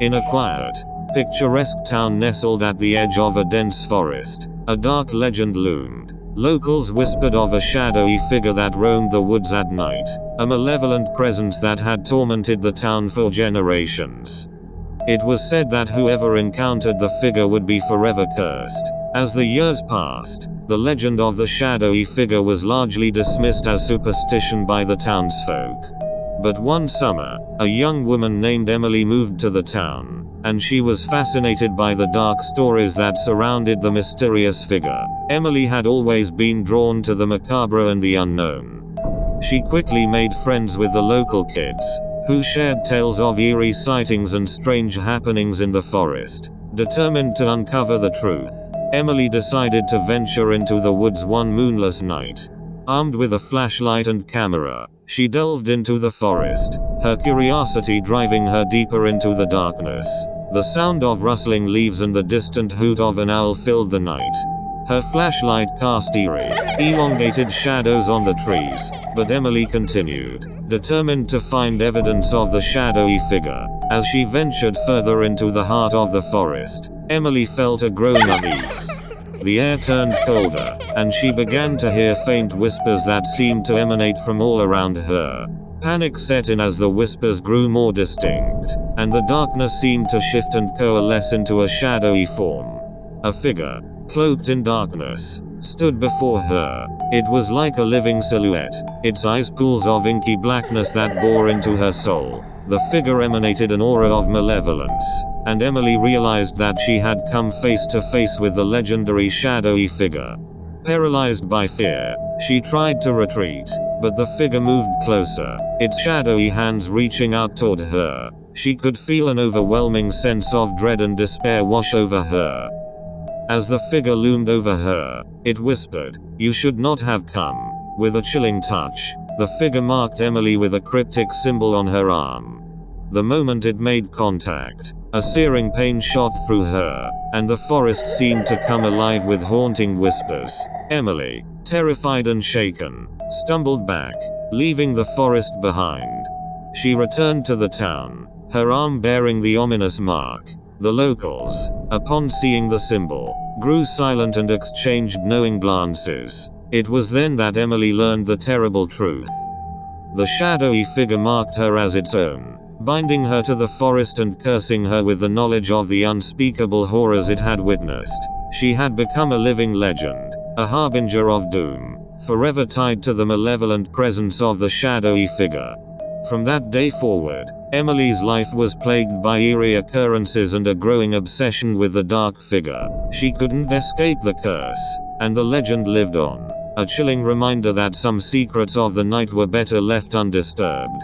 In a quiet, picturesque town nestled at the edge of a dense forest, a dark legend loomed. Locals whispered of a shadowy figure that roamed the woods at night, a malevolent presence that had tormented the town for generations. It was said that whoever encountered the figure would be forever cursed. As the years passed, the legend of the shadowy figure was largely dismissed as superstition by the townsfolk. But one summer, a young woman named Emily moved to the town, and she was fascinated by the dark stories that surrounded the mysterious figure. Emily had always been drawn to the macabre and the unknown. She quickly made friends with the local kids, who shared tales of eerie sightings and strange happenings in the forest. Determined to uncover the truth, Emily decided to venture into the woods one moonless night. Armed with a flashlight and camera, she delved into the forest, her curiosity driving her deeper into the darkness. The sound of rustling leaves and the distant hoot of an owl filled the night. Her flashlight cast eerie, elongated shadows on the trees, but Emily continued, determined to find evidence of the shadowy figure. As she ventured further into the heart of the forest, Emily felt a growing unease. The air turned colder, and she began to hear faint whispers that seemed to emanate from all around her. Panic set in as the whispers grew more distinct, and the darkness seemed to shift and coalesce into a shadowy form. A figure, cloaked in darkness, stood before her. It was like a living silhouette, its eyes pools of inky blackness that bore into her soul. The figure emanated an aura of malevolence, and Emily realized that she had come face to face with the legendary shadowy figure. Paralyzed by fear, she tried to retreat, but the figure moved closer, its shadowy hands reaching out toward her. She could feel an overwhelming sense of dread and despair wash over her. As the figure loomed over her, it whispered, "You should not have come." With a chilling touch, the figure marked Emily with a cryptic symbol on her arm. The moment it made contact, a searing pain shot through her, and the forest seemed to come alive with haunting whispers. Emily, terrified and shaken, stumbled back, leaving the forest behind. She returned to the town, her arm bearing the ominous mark. The locals, upon seeing the symbol, grew silent and exchanged knowing glances. It was then that Emily learned the terrible truth. The shadowy figure marked her as its own, binding her to the forest and cursing her with the knowledge of the unspeakable horrors it had witnessed. She had become a living legend, a harbinger of doom, forever tied to the malevolent presence of the shadowy figure. From that day forward, Emily's life was plagued by eerie occurrences and a growing obsession with the dark figure. She couldn't escape the curse, and the legend lived on, a chilling reminder that some secrets of the night were better left undisturbed.